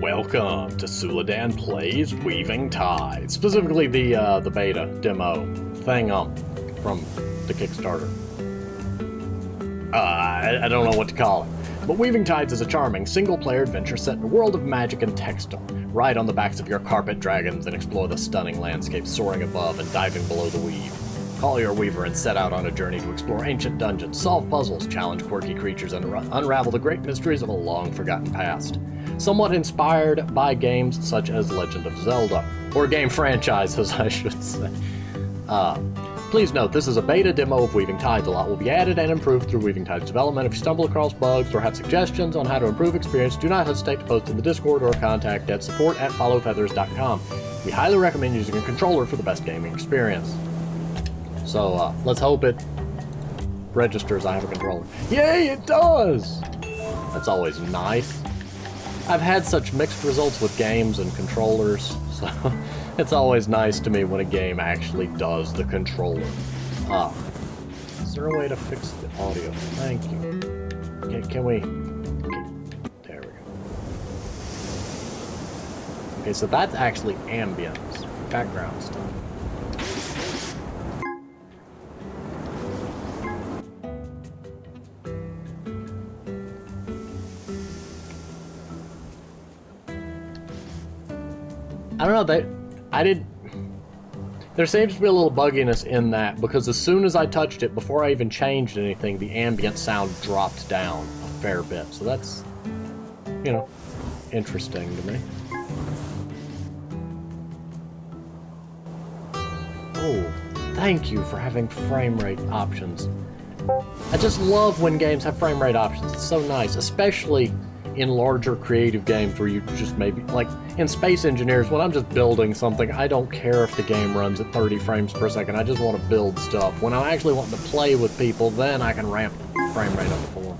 Welcome to Suladan Plays Weaving Tide, specifically the beta demo thing from the Kickstarter. I don't know what to call it, but Weaving Tides is a charming single-player adventure set in a world of magic and textile. Ride on the backs of your carpet dragons and explore the stunning landscape soaring above and diving below the weave. Call your weaver and set out on a journey to explore ancient dungeons, solve puzzles, challenge quirky creatures, and unravel the great mysteries of a long-forgotten past. Somewhat inspired by games such as Legend of Zelda, or game franchises, I should say. Please note, this is a beta demo of Weaving Tides. A lot will be added and improved through Weaving Tides development. If you stumble across bugs or have suggestions on how to improve experience, do not hesitate to post in the Discord or contact at support@followfeathers.com. We highly recommend using a controller for the best gaming experience. So, let's hope it registers I have a controller. Yay, it does! That's always nice. I've had such mixed results with games and controllers, so it's always nice to me when a game actually does the controller. Is there a way to fix the audio? Thank you. Can we... There we go. Okay, so that's actually ambience, background stuff. I don't know, there seems to be a little bugginess in that, because as soon as I touched it, before I even changed anything, the ambient sound dropped down a fair bit. So that's, you know, interesting to me. Oh, thank you for having frame rate options. I just love when games have frame rate options. It's so nice, especially in larger creative games where you just maybe, like in Space Engineers, when I'm just building something, I don't care if the game runs at 30 frames per second. I just want to build stuff. When I'm actually wanting to play with people, then I can ramp the frame rate up for them.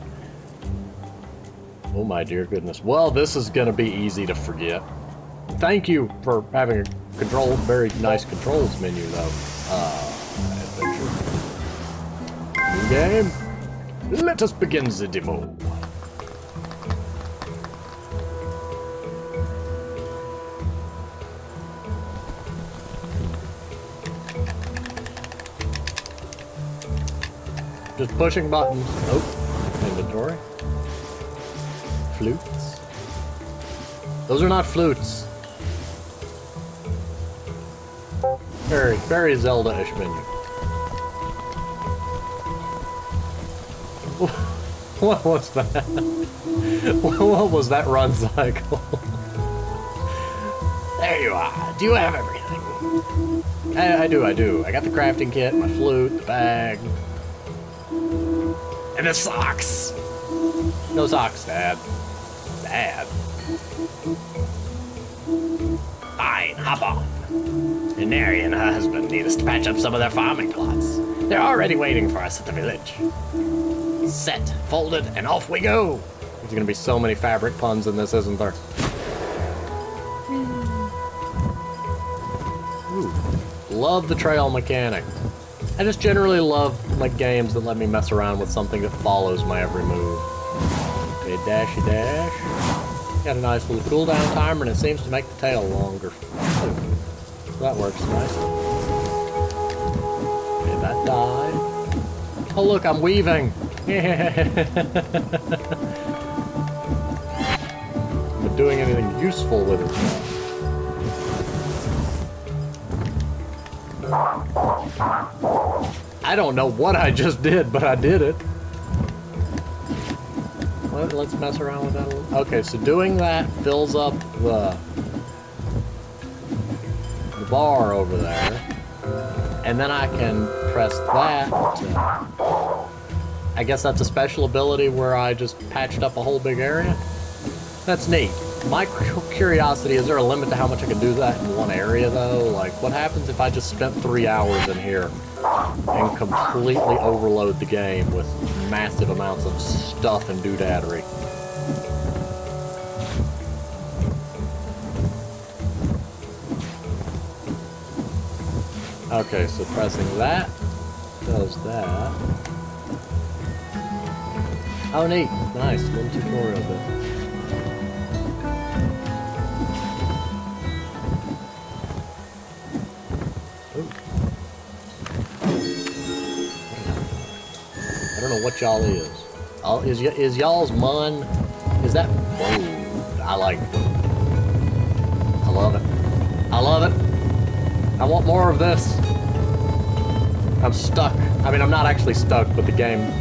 Oh my dear goodness. Well, this is going to be easy to forget. Thank you for having a very nice controls menu, though. Adventure. New game. Let us begin the demo. Just pushing buttons. Oh, inventory. Flutes. Those are not flutes. Very Zelda-ish menu. What was that? What was that run cycle? There you are. Do you have everything? I do. I got the crafting kit, my flute, the bag. And the socks! No socks, Dad. Dad. Fine, hop on. Neri and her husband need us to patch up some of their farming plots. They're already waiting for us at the village. Set, folded, and off we go! There's gonna be so many fabric puns in this, isn't there? Ooh. Love the trail mechanic. I just generally love like games that let me mess around with something that follows my every move. Okay, dashy dash. Got a nice little cooldown timer, and it seems to make the tail longer. So that works nice. Okay, that died. Oh look, I'm weaving. But doing anything useful with it. I don't know what I just did, but I did it. Let's mess around with that a little. Okay, so doing that fills up the bar over there. And then I can press that. I guess that's a special ability where I just patched up a whole big area. That's neat. My curiosity, is there a limit to how much I can do that in one area, though? Like, what happens if I just spent 3 hours in here and completely overload the game with massive amounts of stuff and doodadery? Okay, so pressing that does that. Oh, neat. Nice. Little tutorial bit. what y'all is. Is y'all's mun? Is that... Whoa, I like it. I love it. I love it. I want more of this. I'm stuck. I mean, I'm not actually stuck, but the game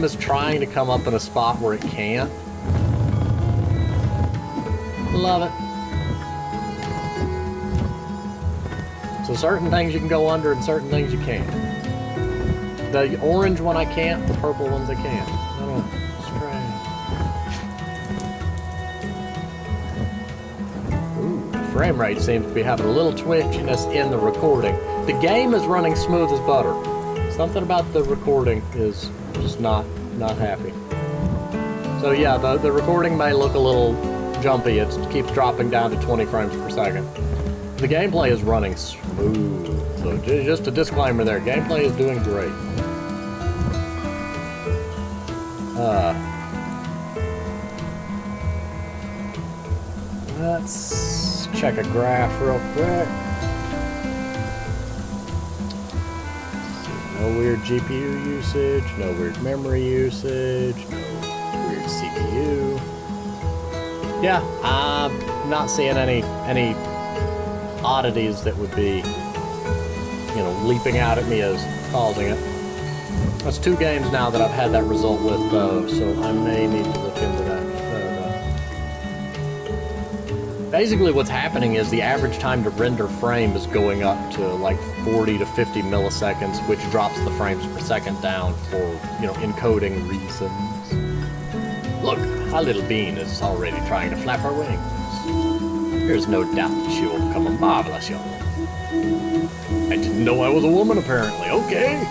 is trying to come up in a spot where it can't. Love it. So certain things you can go under and certain things you can't. The orange one I can't, the purple ones I can. I don't know. Strange. Ooh, the frame rate seems to be having a little twitchiness in the recording. The game is running smooth as butter. Something about the recording is just not happy. So yeah, the recording may look a little jumpy. It keeps dropping down to 20 frames per second. The gameplay is running smooth. So just a disclaimer there, gameplay is doing great. Let's check a graph real quick. No weird GPU usage, no weird memory usage, no weird CPU. Yeah, I'm not seeing any oddities that would be, you know, leaping out at me as causing it. That's 2 games now that I've had that result with, though, so I may need to look into that. Basically what's happening is the average time to render frame is going up to like 40 to 50 milliseconds, which drops the frames per second down for, you know, encoding reasons. Look, our little bean is already trying to flap her wings. There's no doubt that she will become a marvelous young woman. I didn't know I was a woman, apparently. Okay.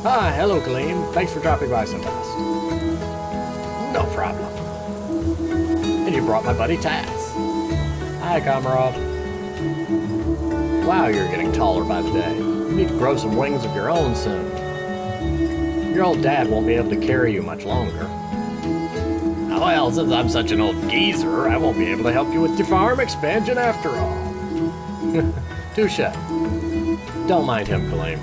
Hi, hello, Colleen. Thanks for dropping by so fast. No problem. And you brought my buddy Tass. Hi, comrade. Wow, you're getting taller by the day. You need to grow some wings of your own soon. Your old dad won't be able to carry you much longer. Well, since I'm such an old geezer, I won't be able to help you with your farm expansion after all. Touche. Don't mind him, Colleen.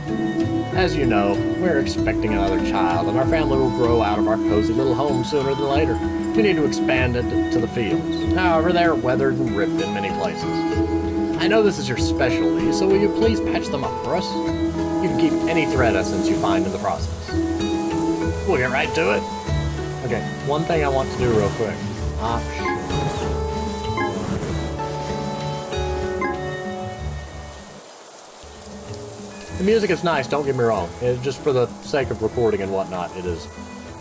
As you know, we're expecting another child, and our family will grow out of our cozy little home sooner than later. We need to expand it to the fields. However, they're weathered and ripped in many places. I know this is your specialty, so will you please patch them up for us? You can keep any thread essence you find in the process. We'll get right to it. Okay, one thing I want to do real quick. Options. The music is nice, don't get me wrong. Just for the sake of recording and whatnot, it is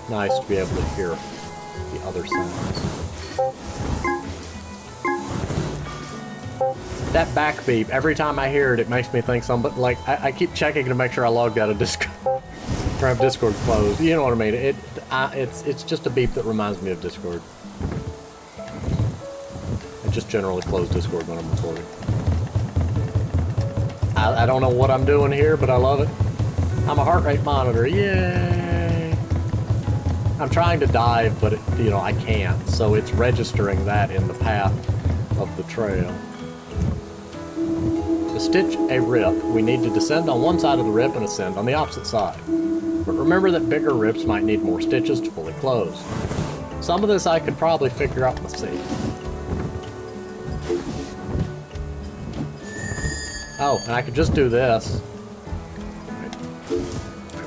nice to be able to hear the other sounds. That back beep, every time I hear it, it makes me think somebody, like, I keep checking to make sure I logged out of Discord, or have Discord closed, you know what I mean? It's just a beep that reminds me of Discord. I just generally close Discord when I'm recording. I don't know what I'm doing here, but I love it. I'm a heart rate monitor, yay! I'm trying to dive, but you know, I can't, so it's registering that in the path of the trail. To stitch a rip, we need to descend on one side of the rip and ascend on the opposite side. But remember that bigger rips might need more stitches to fully close. Some of this I could probably figure out myself. Oh, and I could just do this.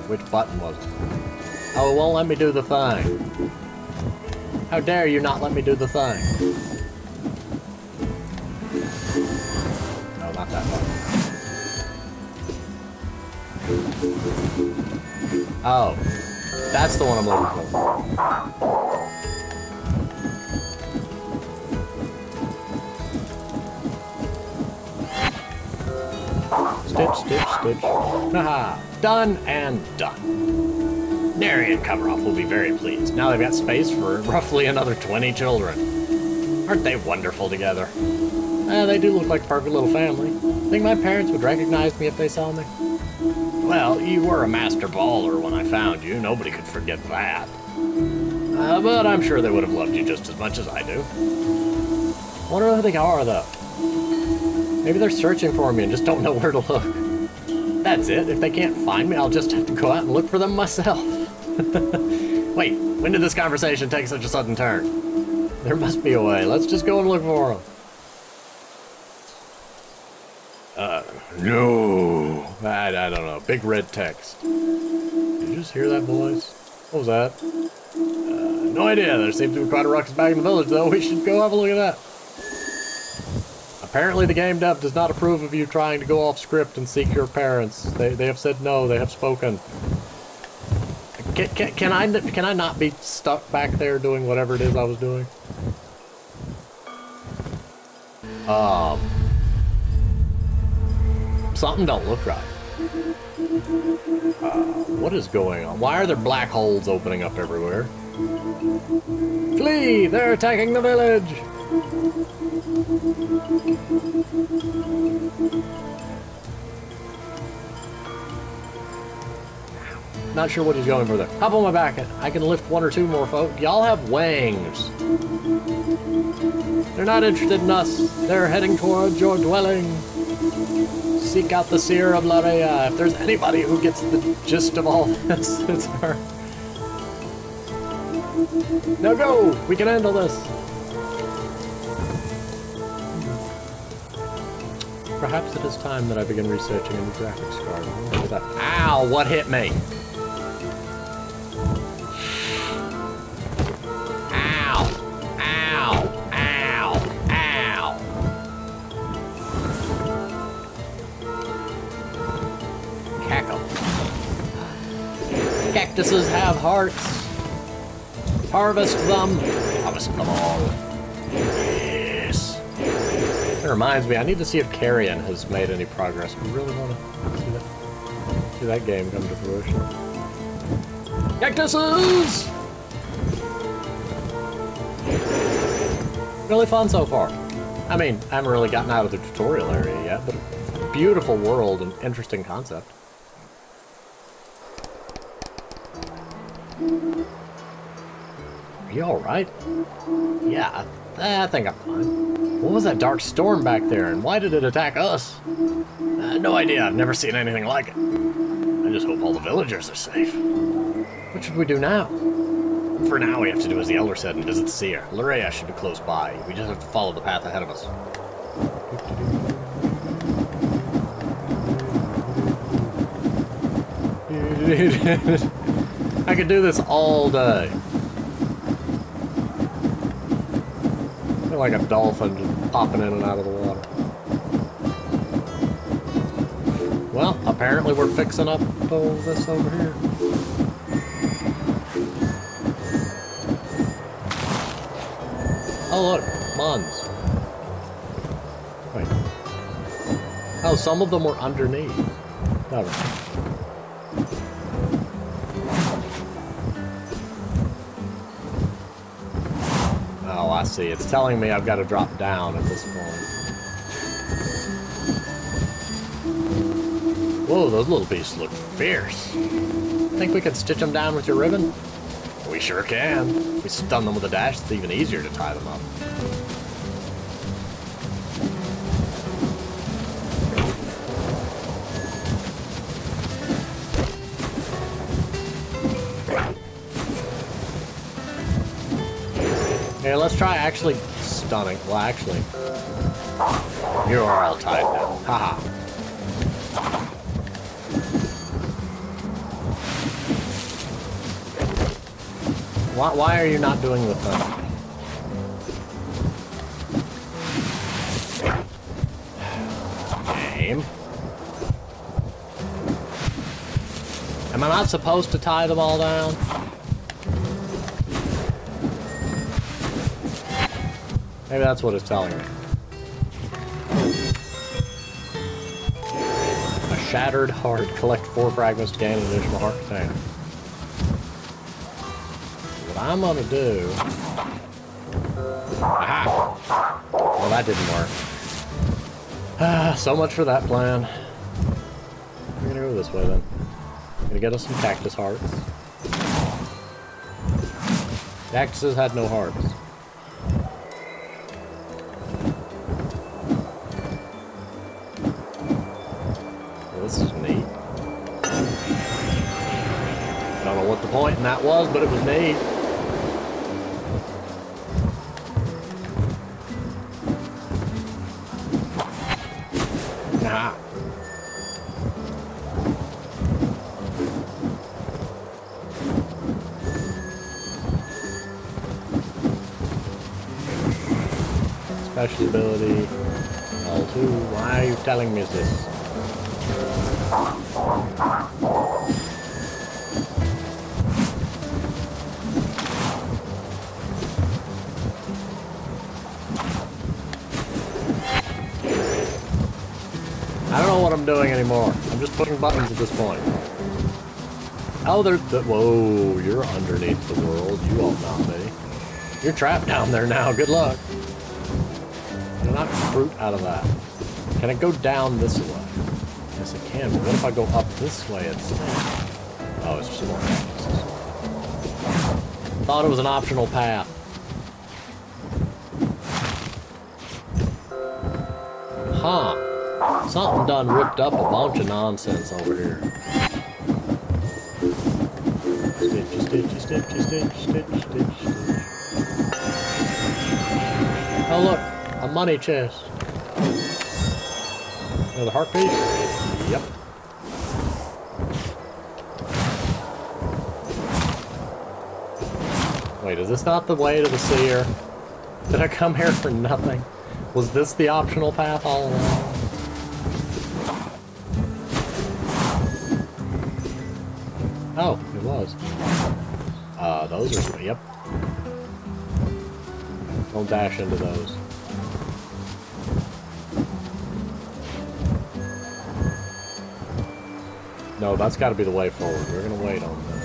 Which button was it? Oh, it won't let me do the thing. How dare you not let me do the thing? No, not that button. Oh, that's the one I'm looking for. Stitch, stitch, stitch. Haha, done and done. Nary and Coveroff will be very pleased. Now they've got space for roughly another 20 children. Aren't they wonderful together? They do look like a perfect little family. Think my parents would recognize me if they saw me? Well, you were a master baller when I found you. Nobody could forget that. But I'm sure they would have loved you just as much as I do. Wonder who they are, though. Maybe they're searching for me and just don't know where to look. That's it. If they can't find me, I'll just have to go out and look for them myself. Wait, when did this conversation take such a sudden turn? There must be a way. Let's just go and look for them. No. I don't know. Big red text. Did you just hear that voice? What was that? No idea. There seems to be quite a ruckus back in the village, though. We should go have a look at that. Apparently the game dev does not approve of you trying to go off script and seek your parents. They have said no. They have spoken. Can I not be stuck back there doing whatever it is I was doing? Something don't look right. What is going on? Why are there black holes opening up everywhere? Flee! They're attacking the village! Not sure what he's going for there. Hop on my back. I can lift one or two more folk. Y'all have wings. They're not interested in us. They're heading towards your dwelling. Seek out the seer of Larea. If there's anybody who gets the gist of all this, it's her. Now go! We can handle this. Perhaps it is time that I begin researching a new graphics card. Look at that. Ow! What hit me? Ow! Ow! Ow! Ow! Cackle. Cactuses have hearts. Harvest them. Harvest them all. Yes. It reminds me, I need to see if Carrion has made any progress. We really want to see that game come to fruition. Cactuses! Really fun so far. I mean, I haven't really gotten out of the tutorial area yet, but it's a beautiful world and interesting concept. Are you alright? Yeah, I think I'm fine. What was that dark storm back there, and why did it attack us? No idea. I've never seen anything like it. I just hope all the villagers are safe. What should we do now? For now, we have to do as the Elder said and visit the seer. Larea should be close by. We just have to follow the path ahead of us. I could do this all day. I feel like a dolphin just popping in and out of the water. Well, apparently we're fixing up all this over here. Oh look, moths. Wait. Oh, some of them were underneath. Never. Oh, I see. It's telling me I've got to drop down at this point. Whoa, those little beasts look fierce. Think we could stitch them down with your ribbon? We sure can. If we stun them with a dash, it's even easier to tie them up. Okay, let's try actually stunning. Well, actually, you're all tied now. Haha. Why are you not doing the thing? Game. Am I not supposed to tie them all down? Maybe that's what it's telling me. A shattered heart. Collect 4 fragments to gain an additional heart container. What I'm gonna do... Aha! Well, that didn't work. Ah, so much for that plan. We're gonna go this way then. Gonna get us some cactus hearts. Cactuses had no hearts. This is neat. than that was, but it was neat. Nah. Special ability L2. Why are you telling me this? I don't know what I'm doing anymore. I'm just pushing buttons at this point. Oh, there's the... Whoa, you're underneath the world. You ought not be. You're trapped down there now. Good luck. Can I knock fruit out of that? Can I go down this way? Yes, I can, but what if I go up this way instead? Oh, it's just more cactuses. Thought it was an optional path. Huh. Something done ripped up a bunch of nonsense over here. Stitchy, stitchy, stitchy, stitch, stitch, stitch, stitch. Oh look, a money chest. Another heart piece? Yep. Wait, is this not the way to the seer? Did I come here for nothing? Was this the optional path all along? Oh, it was. Those are... Yep. Don't dash into those. No, that's got to be the way forward. We're going to wait on that.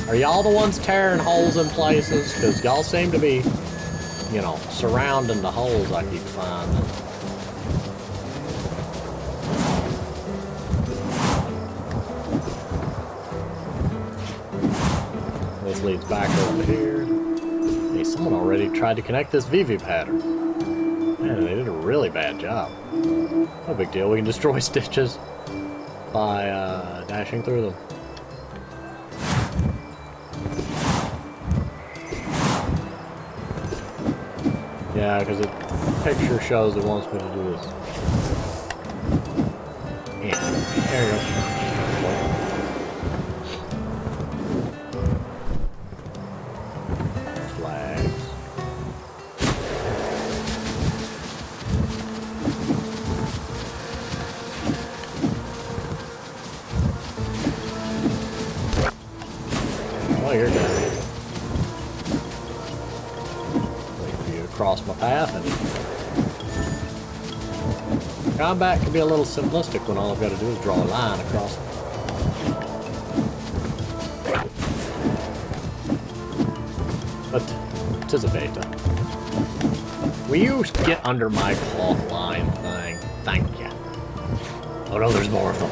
Are y'all the ones tearing holes in places? Because y'all seem to be, you know, surrounding the holes I keep finding. This leads back over here. Hey, someone already tried to connect this VV pattern. Man, they did a really bad job. No big deal, we can destroy stitches by dashing through them. Yeah, because the picture shows it wants me to do this. Yeah, there you go. Flags. Oh, you're down here. Cross my path, and combat can be a little simplistic when all I've got to do is draw a line across it. But tis a beta. Will you get under my cloth line thing? Thank you. Oh no, there's more of them.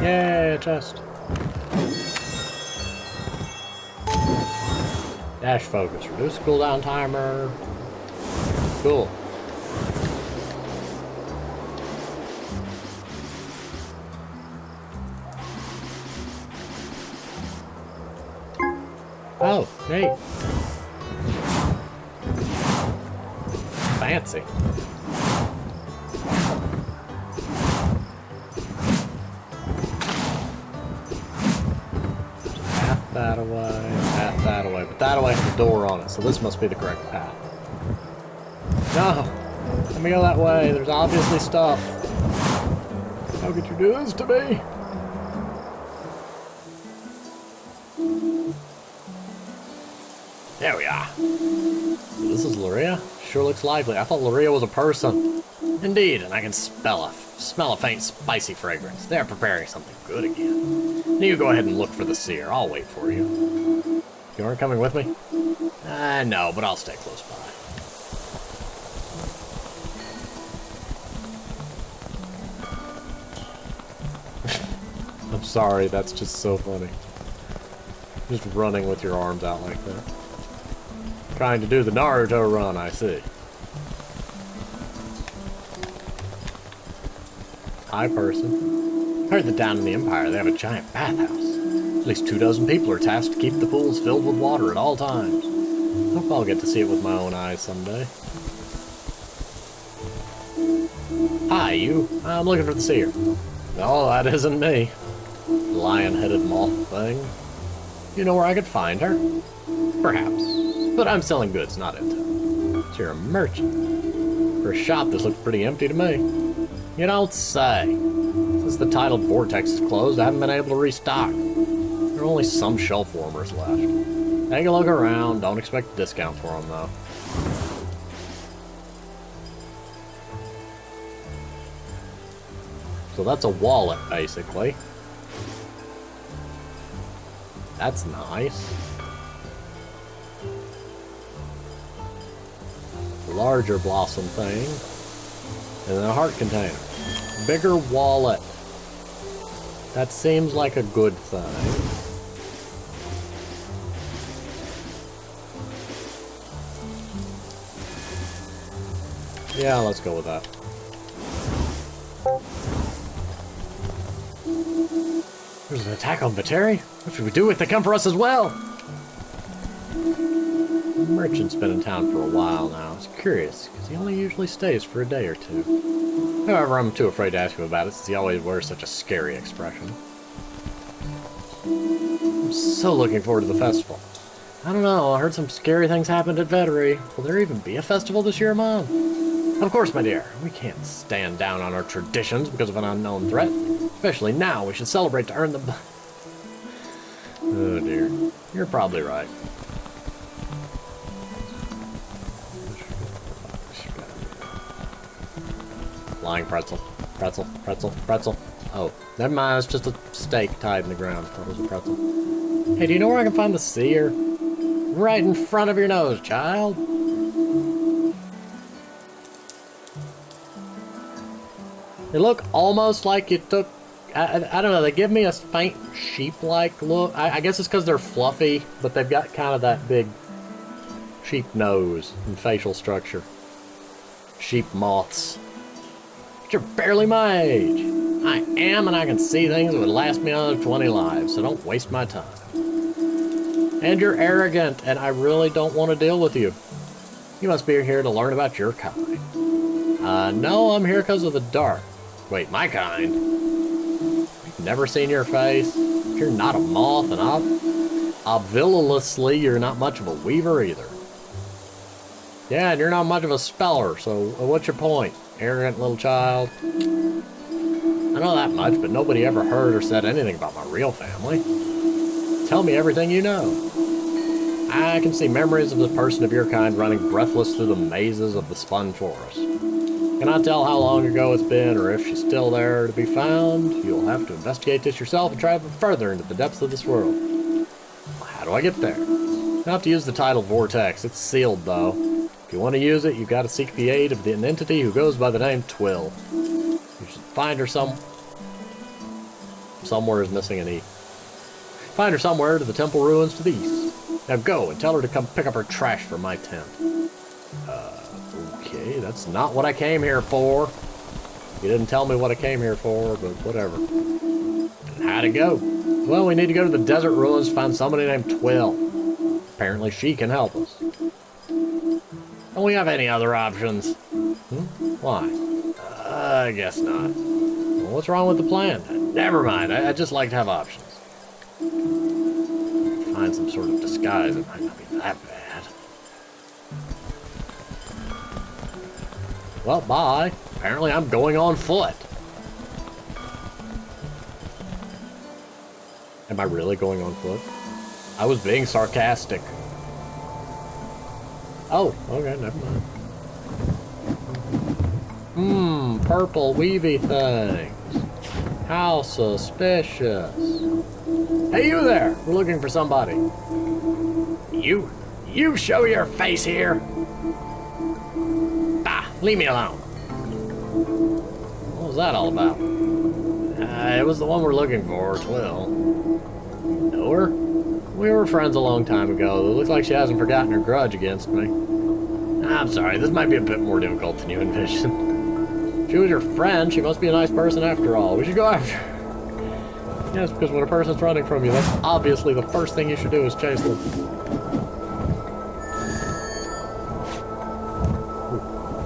Yay, a chest. Dash focus. Reduce cooldown timer. Cool. Oh, neat. Fancy. That away, but that away has a door on it, so this must be the correct path. No! Let me go that way, there's obviously stuff. How could you do this to me? There we are. This is Luria? Sure looks lively. I thought Luria was a person. Indeed, and I can smell a faint spicy fragrance. They're preparing something good again. Now you go ahead and look for the seer. I'll wait for you. You aren't coming with me? No, but I'll stay close by. I'm sorry, that's just so funny. Just running with your arms out like that. Trying to do the Naruto run, I see. Hi, person. Heard that down in the Empire they have a giant bathhouse. At least 24 people are tasked to keep the pools filled with water at all times. Hope I'll get to see it with my own eyes someday. Hi, you. I'm looking for the seer. No, that isn't me. Lion-headed moth thing. You know where I could find her? Perhaps. But I'm selling goods, not intel. So you're a merchant. For a shop, this looks pretty empty to me. You don't say. Since the titled vortex is closed, I haven't been able to restock. There are only some shelf warmers left. Take a look around. Don't expect a discount for them, though. So that's a wallet, basically. That's nice. Larger blossom thing. And then a heart container. Bigger wallet. That seems like a good thing. Yeah, let's go with that. There's an attack on Vateri? What should we do if they come for us as well? The merchant's been in town for a while now. It's curious, because he only usually stays for a day or two. However, I'm too afraid to ask him about it, since he always wears such a scary expression. I'm so looking forward to the festival. I don't know, I heard some scary things happened at Vateri. Will there even be a festival this year, Mom? Of course, my dear. We can't stand down on our traditions because of an unknown threat. Especially now, we should celebrate to earn the... Oh dear. You're probably right. Flying pretzel. Pretzel. Pretzel. Pretzel. Oh, never mind. It's just a stake tied in the ground. That was a pretzel. Hey, do you know where I can find the seer? Right in front of your nose, child. They look almost like you took... I don't know, they give me a faint sheep-like look. I guess it's because they're fluffy, but they've got kind of that big sheep nose and facial structure. Sheep moths. But you're barely my age. I am, and I can see things that would last me another 20 lives, so don't waste my time. And you're arrogant, and I really don't want to deal with you. You must be here to learn about your kind. No, I'm here because of the dark. Wait, my kind? Never seen your face. You're not a moth, and obviously you're not much of a weaver either. Yeah, and you're not much of a speller, so what's your point? Arrogant little child. I know that much, but nobody ever heard or said anything about my real family. Tell me everything you know. I can see memories of the person of your kind running breathless through the mazes of the Spun Forest. Cannot tell how long ago it's been or if she's still there to be found. You'll have to investigate this yourself and travel further into the depths of this world. How do I get there? You have to use the title Vortex. It's sealed, though. If you want to use it, you've got to seek the aid of an entity who goes by the name Twill. You should find her somewhere is missing an E. Find her somewhere to the temple ruins to the east. Now go and tell her to come pick up her trash from my tent. Okay, that's not what I came here for. You didn't tell me what I came here for, but whatever. How'd it go? Well, we need to go to the desert ruins to find somebody named Twill. Apparently she can help us. Don't we have any other options? Why? I guess not. Well, what's wrong with the plan? Never mind, I just like to have options. Find some sort of disguise, it might not be that bad. Well, bye. Apparently I'm going on foot. Am I really going on foot? I was being sarcastic. Oh, okay, never mind. Purple weavy things. How suspicious. Hey, you there! We're looking for somebody. You show your face here. Ah, leave me alone. What was that all about? It was the one we're looking for, Twill. Know her? We were friends a long time ago. It looks like she hasn't forgotten her grudge against me. I'm sorry, this might be a bit more difficult than you envisioned. If she was your friend, she must be a nice person after all. We should go after her. Yes, because when a person's running from you, that's obviously the first thing you should do is chase them.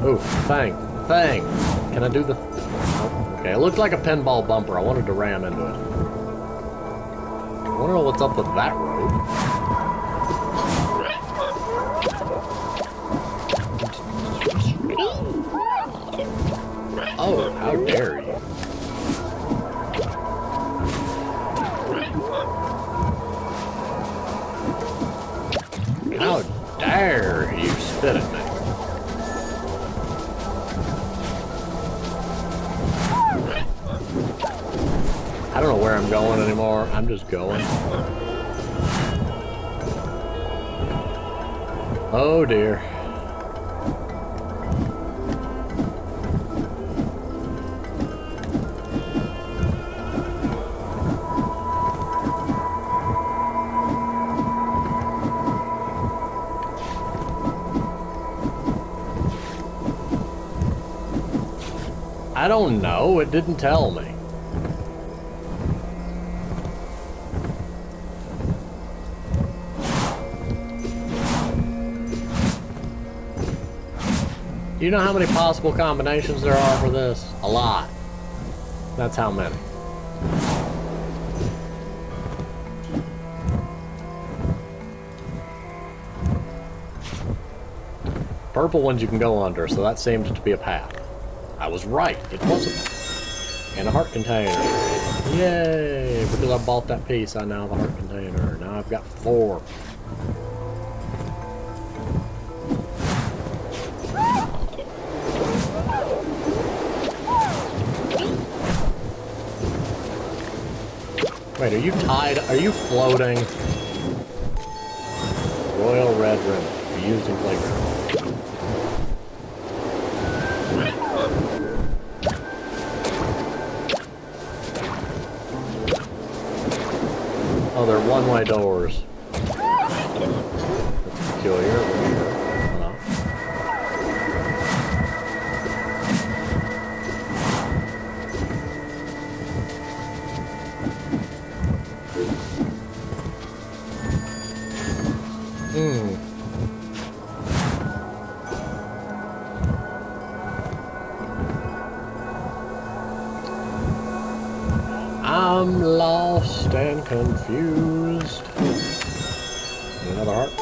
Ooh, thing. Can I do the... Oh, okay, it looked like a pinball bumper. I wanted to ram into it. I wonder what's up with that road. Oh, how dare you. How dare you spit at me. I don't know where I'm going anymore. I'm just going. Oh dear. I don't know. It didn't tell me. Do you know how many possible combinations there are for this? A lot. That's how many. Purple ones you can go under, so that seemed to be a path. I was right. It was a path. And a heart container. Yay! Because I bought that piece, I now have a heart container. Now I've got 4. Wait, are you tied? Are you floating? Royal red ribbon. Be used in playground. Oh, they're one-way doors. That's peculiar. No. I'm lost and confused. Another heart.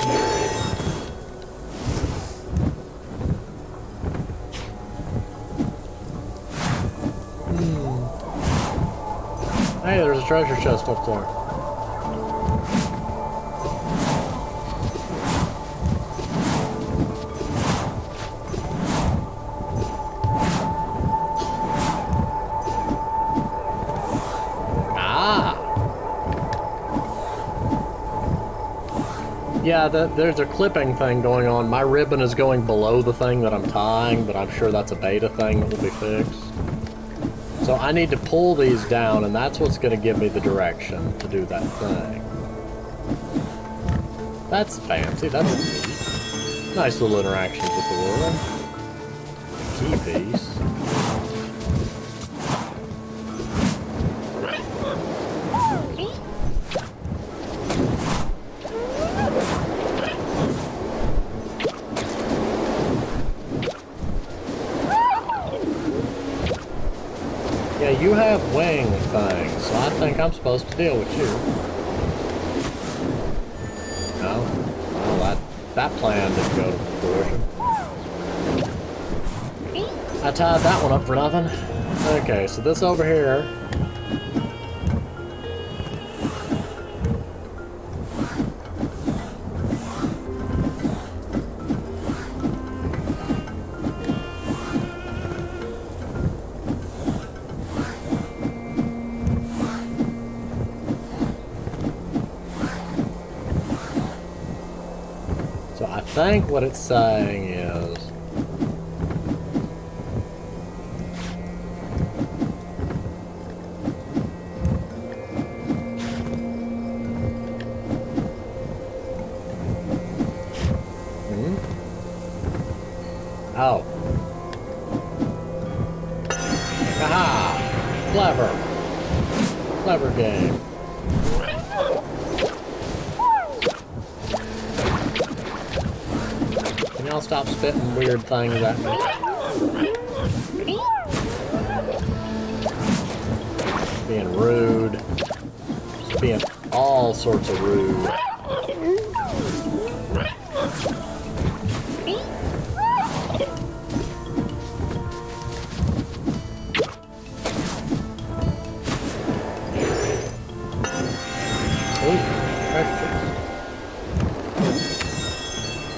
Hey, there's a treasure chest up there. Yeah, there's a clipping thing going on. My ribbon is going below the thing that I'm tying, but I'm sure that's a beta thing that will be fixed. So I need to pull these down, and that's what's going to give me the direction to do that thing. That's fancy. That's neat. Nice little interactions with the world. Key piece. Yeah, you have wing things, so I think I'm supposed to deal with you. No? Well, that plan didn't go to fruition. I tied that one up for nothing. Okay, so this over here. think what it's saying is... Oh. Aha! Clever. Clever game. Can y'all stop spitting weird things at me? Being rude. Just being all sorts of rude.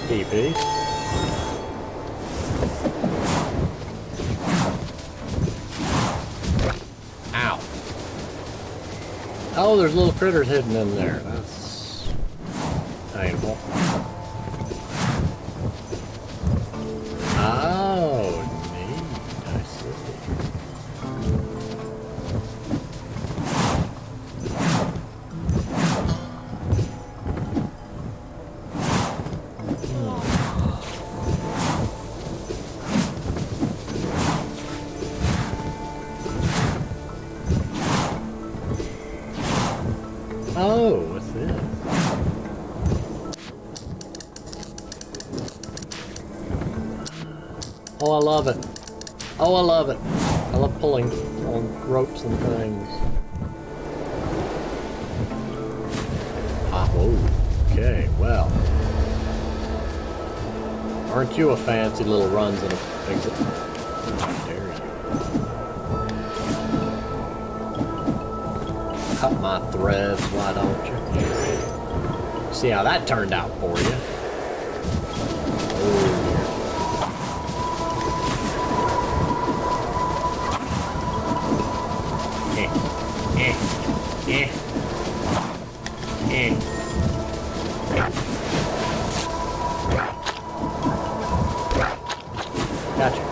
DP. Ow. Oh, there's little critters hidden in there. That's painful. Oh, neat. I see. Oh, what's this? Oh, I love it. Oh, I love it. I love pulling on ropes and things. Ah, whoa. Okay, well. Aren't you a fancy little runs and exit? How dare you? Cut my threads, why don't you? See how that turned out for you. Oh. Gotcha.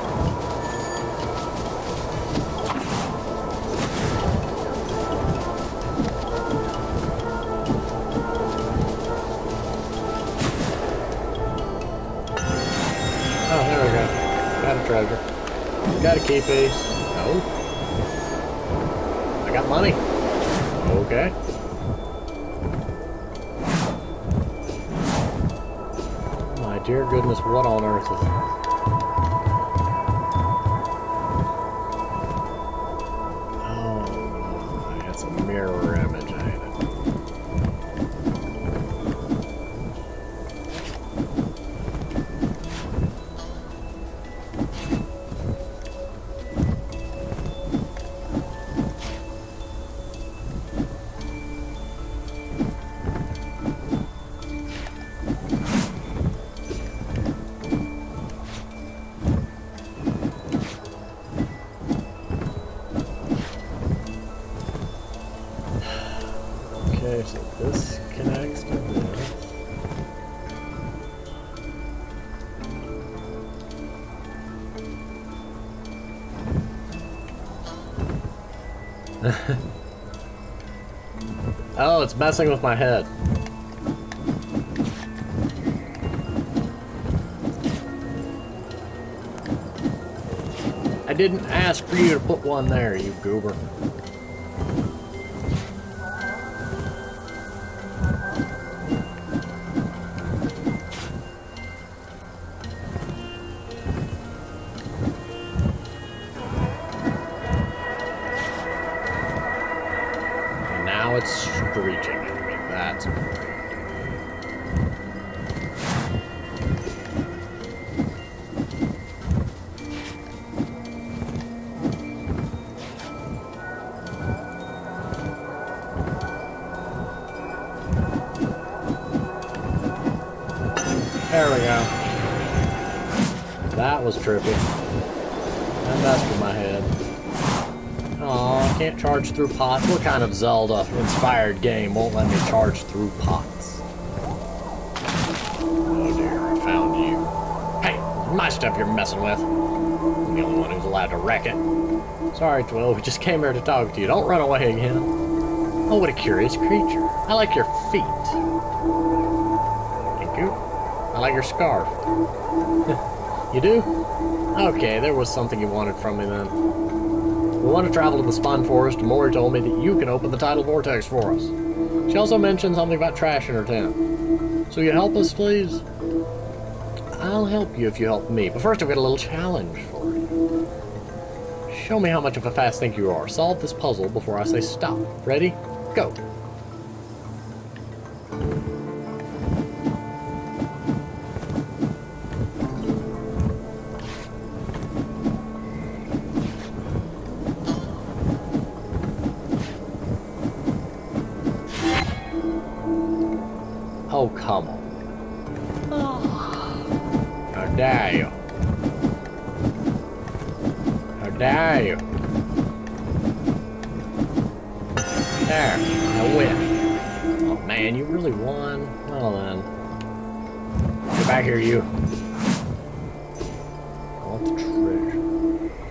Oh, there we go. Got a treasure. Got a key piece. No. I got money. Okay. My dear goodness, what on earth is this? Oh my, it's a mirror image, ain't it? Okay, so this connects to this. Oh, it's messing with my head. I didn't ask for you to put one there, you goober. Now it's screeching at me. That's great. There we go. That was trippy. That messed with my head. Oh, I can't charge through pots. What kind of Zelda-inspired game won't let me charge through pots? Oh dear, I found My stuff you're messing with. I'm the only one who's allowed to wreck it. Sorry, Twill, we just came here to talk to you. Don't run away again. Oh, what a curious creature. I like your feet. Thank you. I like your scarf. You do? Okay, there was something you wanted from me then. We want to travel to the Spun Forest, and Mori told me that you can open the tidal vortex for us. She also mentioned something about trash in her tent. So you help us, please? I'll help you if you help me, but first I've got a little challenge for you. Show me how much of a fast thinker you are. Solve this puzzle before I say stop. Ready? Go. Oh, come on. How dare you? How dare you? There, I win. Oh man, you really won? Well then. Get back here, you. I want the treasure.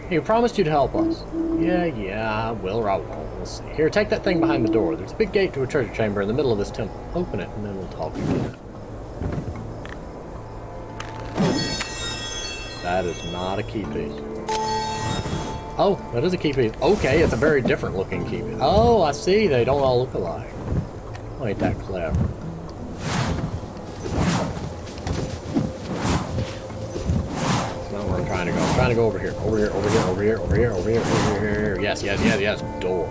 Hey, you promised you'd help us. Yeah, I will or I won't. We'll see. Here, take that thing behind the door. There's a big gate to a treasure chamber in the middle of this temple. Open it, and then we'll talk again. That is not a key piece. Oh, that is a key piece. Okay, it's a very different looking key piece. Oh, I see. They don't all look alike. Oh, ain't that clever. That's not where I'm trying to go. I'm trying to go over here. Over here, over here, over here, over here, over here, over here. Yes. Door.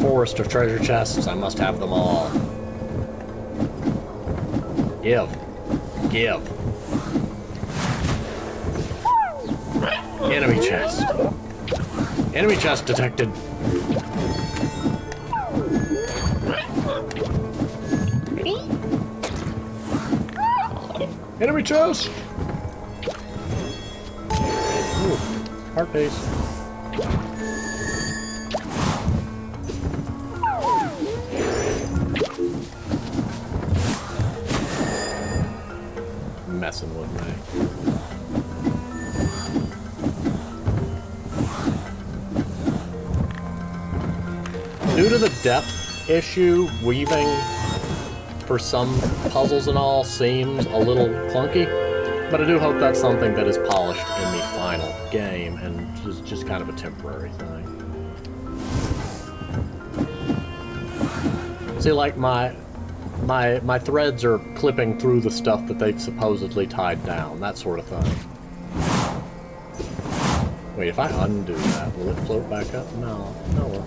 Forest of treasure chests. I must have them all. Give. Enemy chest. Enemy chest detected. Enemy chest! Ooh, heart piece. Messing with me. Due to the depth issue, weaving for some puzzles and all seems a little clunky, but I do hope that's something that is polished in the final game and is just kind of a temporary thing. See, like my threads are clipping through the stuff that they've supposedly tied down, that sort of thing. Wait, if I undo that, will it float back up? No. Oh well.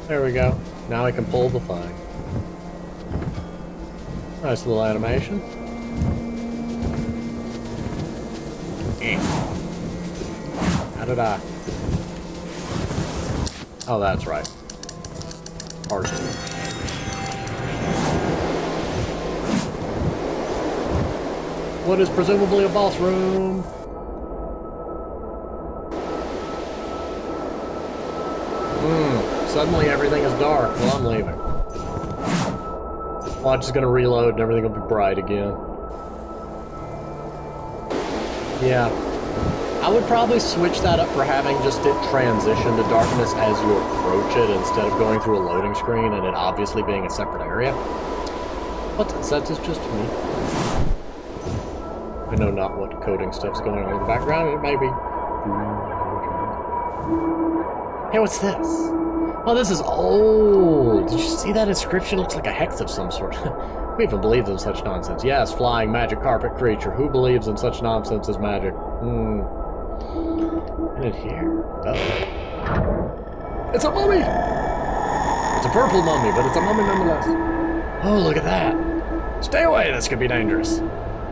There we go. Now I can pull the thing. Nice little animation. How did I? Oh, that's right. Parcel. What is presumably a boss room? Suddenly everything is dark. Well, I'm leaving. Watch is gonna reload and everything will be bright again. Yeah. I would probably switch that up for having just it transition to darkness as you approach it instead of going through a loading screen and it obviously being a separate area. But that's just me. I know not what coding stuff's going on in the background. It may be. Hey, what's this? Oh, this is old. Did you see that inscription? Looks like a hex of some sort. Who even believes in such nonsense? Yes, flying magic carpet creature. Who believes in such nonsense as magic? And in here. It's a mummy! It's a purple mummy, but it's a mummy nonetheless. Oh, look at that. Stay away, this could be dangerous.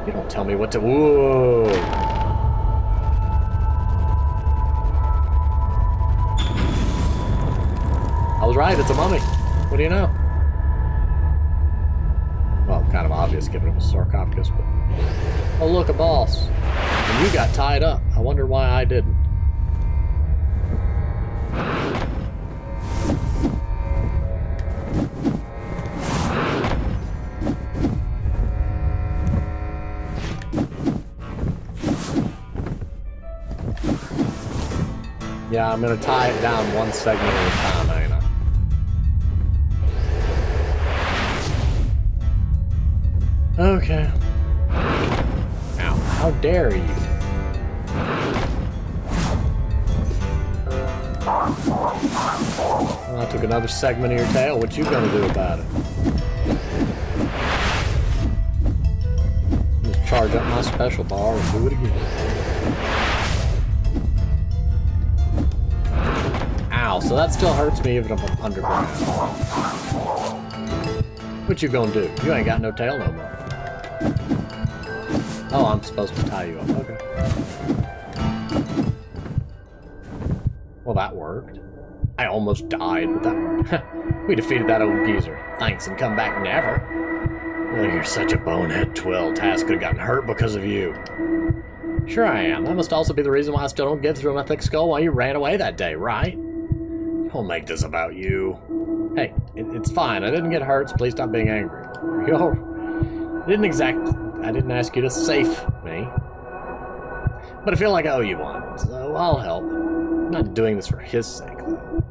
You don't tell me what to... Whoa! I was right, it's a mummy. What do you know? Well, kind of obvious given it was sarcophagus, but... Oh, look, a boss. And you got tied up. I wonder why I didn't. Yeah, I'm gonna tie it down one segment at a time, ain't I? Okay. Ow, how dare you? Well, I took another segment of your tail. What you gonna do about it? Just charge up my special bar and do it again. Ow, so that still hurts me even if I'm underground. What you gonna do? You ain't got no tail no more. Oh, I'm supposed to tie you up. Okay. Well, that worked. I almost died, but that worked. We defeated that old geezer. Thanks and come back never. Well, you're such a bonehead twill. Tass could have gotten hurt because of you. Sure I am. That must also be the reason why I still don't get through my thick skull while you ran away that day, right? Don't make this about you. Hey, it's fine. I didn't get hurt, so please stop being angry. I didn't ask you to safe me. But I feel like I owe you one, so I'll help. I'm not doing this for his sake, though.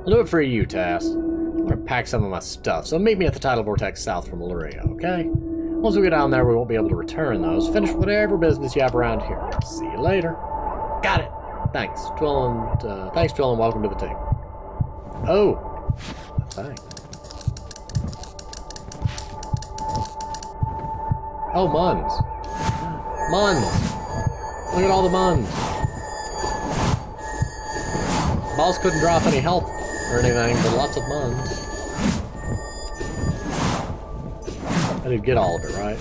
I'll do it for you, Tass. I'm gonna pack some of my stuff, so meet me at the tidal vortex south from Illyria, okay? Once we get down there, we won't be able to return those. Finish whatever business you have around here. See you later. Got it. Thanks, Twill, and welcome to the team. Oh, thanks. Oh, Muns. Muns! Look at all the Muns. Boss couldn't drop any health or anything, but lots of Muns. I did get all of it, right?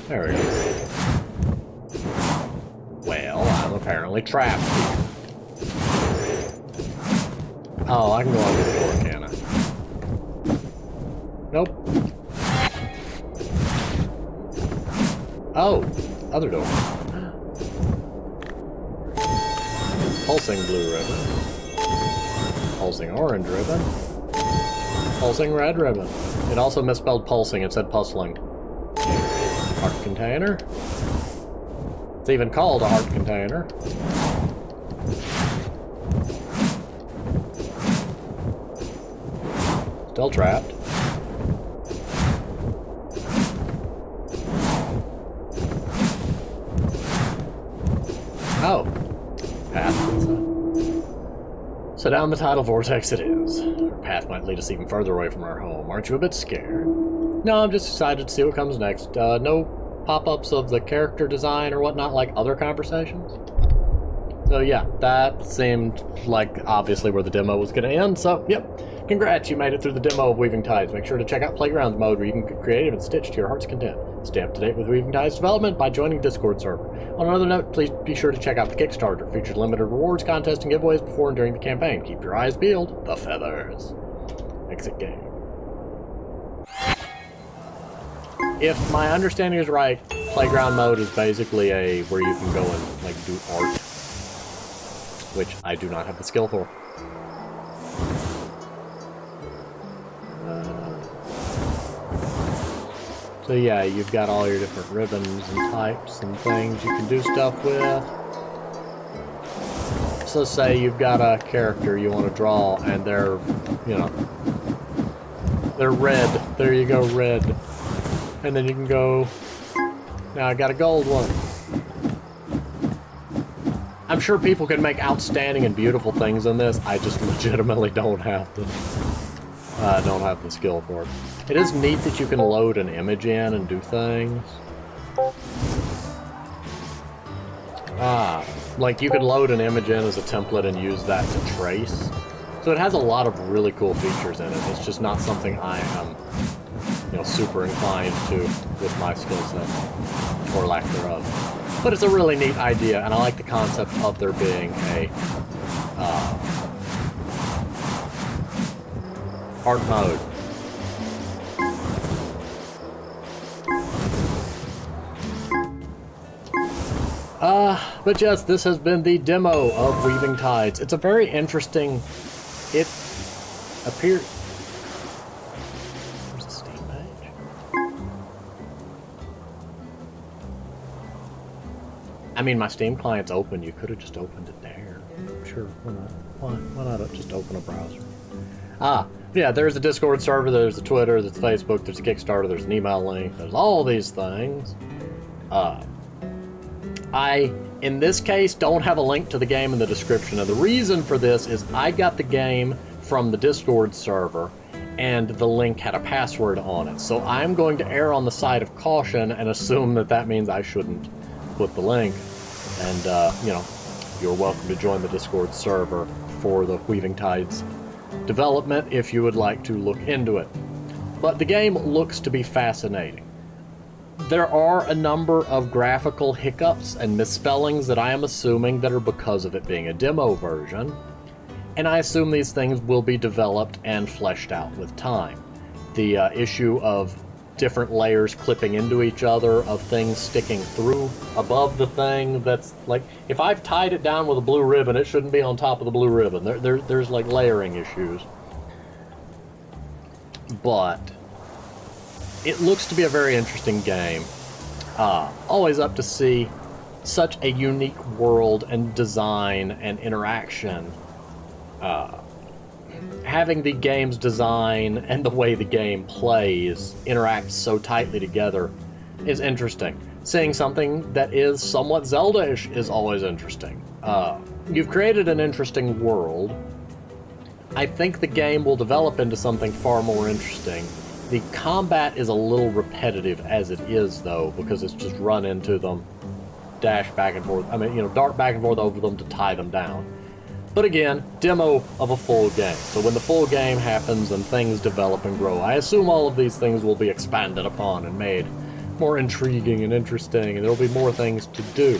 There we go. Well, I'm apparently trapped here. Oh, I can go over the door, can I? Nope. Oh, other door. Pulsing blue ribbon. Pulsing orange ribbon. Pulsing red ribbon. It also misspelled pulsing, it said pustling. Heart container. It's even called a heart container. Still trapped. Oh. Path. So down the tidal vortex it is. Our path might lead us even further away from our home. Aren't you a bit scared? No, I'm just excited to see what comes next. No pop-ups of the character design or whatnot like other conversations. So yeah, that seemed like obviously where the demo was going to end. So, yep. Congrats, you made it through the demo of Weaving Tides. Make sure to check out Playgrounds mode where you can get creative and stitch to your heart's content. Stay up to date with Weaving Tides development by joining Discord server. On another note, please be sure to check out the Kickstarter. Features limited rewards, contests, and giveaways before and during the campaign. Keep your eyes peeled. The feathers. Exit game. If my understanding is right, Playground mode is basically a where you can go and like do art, which I do not have the skill for. So yeah, you've got all your different ribbons and types and things you can do stuff with. So say you've got a character you want to draw and they're, you know, they're red. There you go, red. And then you can go, now I got a gold one. I'm sure people can make outstanding and beautiful things in this. I just legitimately don't have the skill for it. It is neat that you can load an image in and do things. Like you could load an image in as a template and use that to trace. So it has a lot of really cool features in it. It's just not something I am, you know, super inclined to with my skill set, or lack thereof. But it's a really neat idea, and I like the concept of there being a art mode. But yes, this has been the demo of Weaving Tides. It's a very interesting, mean, my Steam client's open. You could have just opened it there. Sure, why not? Why not just open a browser? Yeah, there's a Discord server, there's a Twitter, there's Facebook, there's a Kickstarter, there's an email link, there's all these things. I, in this case, don't have a link to the game in the description, and the reason for this is I got the game from the Discord server, and the link had a password on it. So I'm going to err on the side of caution and assume that that means I shouldn't put the link. And, you know, you're welcome to join the Discord server for the Weaving Tides development if you would like to look into it. But the game looks to be fascinating. There are a number of graphical hiccups and misspellings that I am assuming that are because of it being a demo version, and I assume these things will be developed and fleshed out with time. The issue of different layers clipping into each other, of things sticking through above the thing, that's like, if I've tied it down with a blue ribbon, it shouldn't be on top of the blue ribbon. There's like layering issues. But it looks to be a very interesting game. Always up to see such a unique world and design and interaction. Having the game's design and the way the game plays interact so tightly together is interesting. Seeing something that is somewhat Zelda-ish is always interesting. You've created an interesting world. I think the game will develop into something far more interesting. The combat is a little repetitive as it is, though, because it's just run into them, dash back and forth. I mean, you know, dart back and forth over them to tie them down. But again, demo of a full game. So when the full game happens and things develop and grow, I assume all of these things will be expanded upon and made more intriguing and interesting, and there'll be more things to do.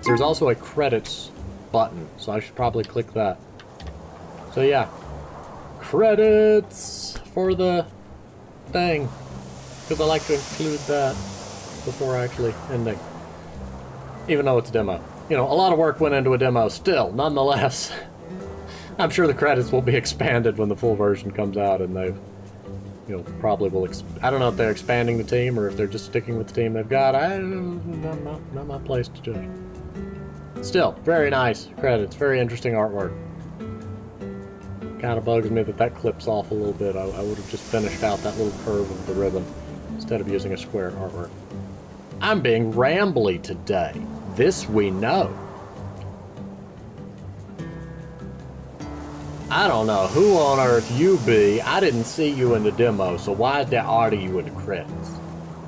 There's also a credits button, so I should probably click that. So yeah, credits for the thing, because I like to include that before actually ending, even though it's a demo. You know, a lot of work went into a demo still, nonetheless. I'm sure the credits will be expanded when the full version comes out, and they've, you know, probably will, I don't know if they're expanding the team or if they're just sticking with the team they've got. Not my place to judge. Still, very nice credits, very interesting artwork. Kind of bugs me that that clips off a little bit. I would have just finished out that little curve of the ribbon instead of using a square artwork. I'm being rambly today. This we know. I don't know who on earth you be. I didn't see you in the demo, so why are you in the credits?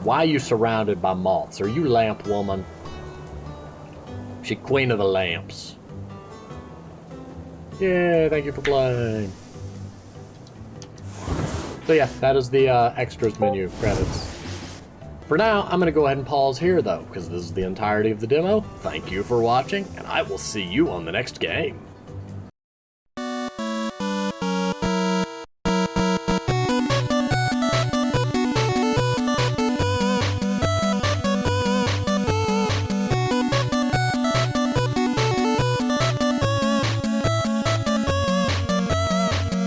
Why are you surrounded by moths? Are you lamp woman? She queen of the lamps. Yeah, thank you for playing. So yeah, that is the extras menu credits. For now, I'm going to go ahead and pause here, though, because this is the entirety of the demo. Thank you for watching, and I will see you on the next game.